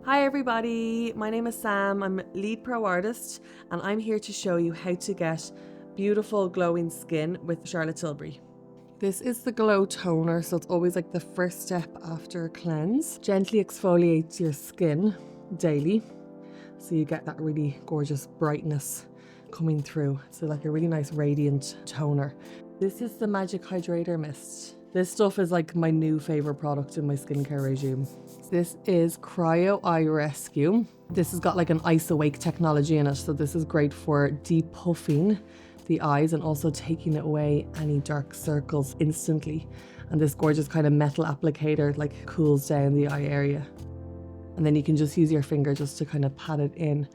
Hi everybody, my name is Sam, I'm lead pro artist and I'm here to show you how to get beautiful glowing skin with Charlotte Tilbury. This is the glow toner, so it's always like the first step after a cleanse. Gently exfoliates your skin daily so you get that really gorgeous brightness coming through. So like a really nice radiant toner. This is the Magic Hydrator Mist. This stuff is like my new favorite product in my skincare regime. This is Cryo Eye Rescue. This has got like an ice awake technology in it, so this is great for depuffing the eyes and also taking away any dark circles instantly. And this gorgeous kind of metal applicator like cools down the eye area. And then you can just use your finger just to kind of pat it in.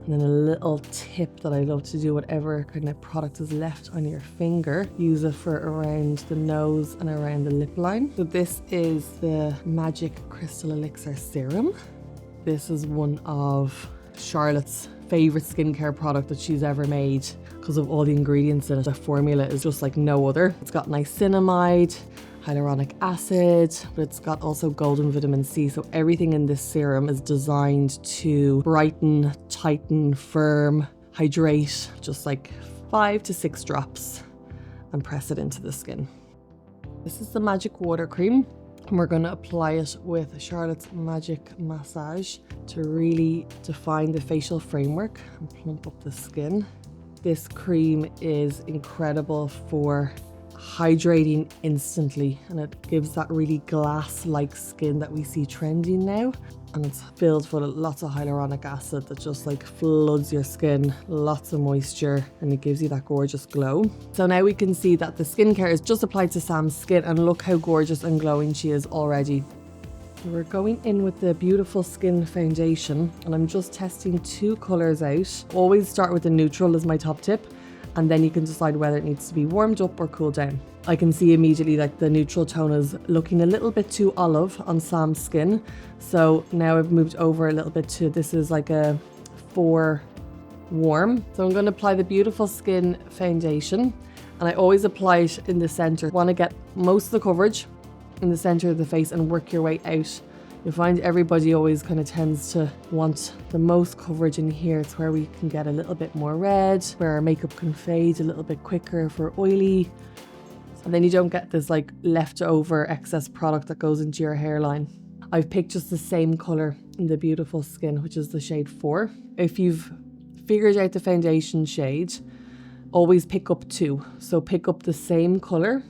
And then a little tip that I love to do, whatever kind of product is left on your finger, use it for around the nose and around the lip line. So this is the Magic Crystal Elixir Serum. This is one of Charlotte's favorite skincare product that she's ever made because of all the ingredients in it. The formula is just like no other. It's got niacinamide, hyaluronic acid, but it's got also golden vitamin C. So everything in this serum is designed to brighten, tighten, firm, hydrate, just like 5 to 6 drops and press it into the skin. This is the Magic Water Cream. And we're going to apply it with Charlotte's Magic Massage to really define the facial framework and plump up the skin. This cream is incredible for hydrating instantly, and it gives that really glass-like skin that we see trending now. And it's filled full of lots of hyaluronic acid that just like floods your skin, lots of moisture, and it gives you that gorgeous glow. So now we can see that the skincare is just applied to Sam's skin, and look how gorgeous and glowing she is already. We're going in with the Beautiful Skin Foundation, and I'm just testing 2 colours out. Always start with the neutral as my top tip, and then you can decide whether it needs to be warmed up or cooled down. I can see immediately like the neutral tone is looking a little bit too olive on Sam's skin. So now I've moved over a little bit to, this is like a 4 warm. So I'm going to apply the Beautiful Skin Foundation, and I always apply it in the center. Want to get most of the coverage in the center of the face and work your way out. You'll find everybody always kind of tends to want the most coverage in here. It's where we can get a little bit more red, where our makeup can fade a little bit quicker for oily. And then you don't get this like leftover excess product that goes into your hairline. I've picked just the same color in the Beautiful Skin, which is the shade 4. If you've figured out the foundation shade, always pick up 2. So pick up the same color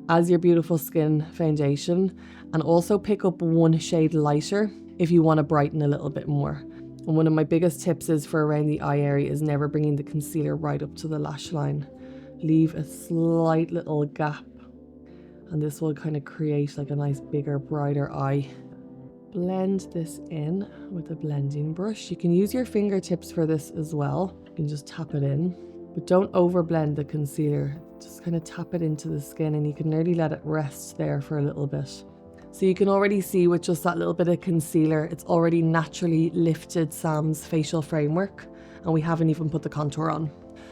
as your Beautiful Skin foundation, and also pick up 1 shade lighter if you want to brighten a little bit more. And one of my biggest tips is for around the eye area is never bringing the concealer right up to the lash line. Leave a slight little gap, and this will kind of create like a nice bigger, brighter eye. Blend this in with a blending brush. You can use your fingertips for this as well. You can just tap it in, but don't over blend the concealer. Just kind of tap it into the skin, and you can nearly let it rest there for a little bit. So you can already see with just that little bit of concealer, it's already naturally lifted Sam's facial framework, and we haven't even put the contour on.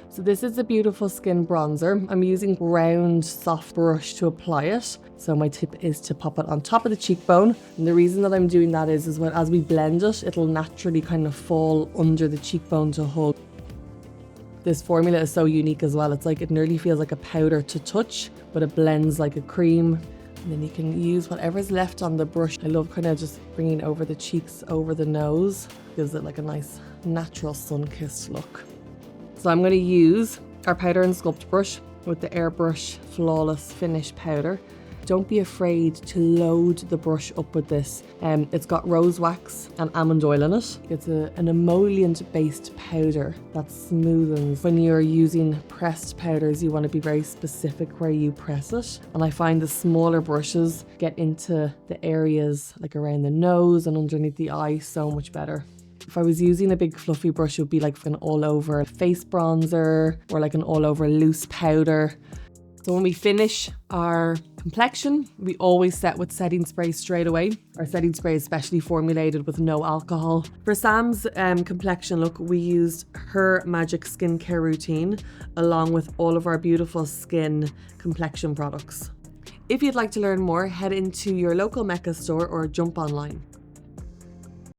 So this is the Beautiful Skin Bronzer. I'm using round soft brush to apply it. So my tip is to pop it on top of the cheekbone. And the reason that I'm doing that is when as we blend it, it'll naturally kind of fall under the cheekbone to hold. This formula is so unique as well. It's like it nearly feels like a powder to touch, but it blends like a cream. And then you can use whatever's left on the brush. I love kind of just bringing over the cheeks, over the nose. Gives it like a nice natural sun-kissed look. So I'm going to use our powder and sculpt brush with the Airbrush Flawless Finish powder. Don't be afraid to load the brush up with this. It's got rose wax and almond oil in it. It's an emollient based powder that smoothens. When you're using pressed powders, you want to be very specific where you press it. And I find the smaller brushes get into the areas like around the nose and underneath the eye so much better. If I was using a big fluffy brush, it would be like an all over face bronzer or like an all over loose powder. So when we finish our complexion, we always set with setting spray straight away. Our setting spray is specially formulated with no alcohol. For Sam's complexion look, we used her Magic skincare routine along with all of our Beautiful Skin complexion products. If you'd like to learn more, head into your local Mecca store or jump online.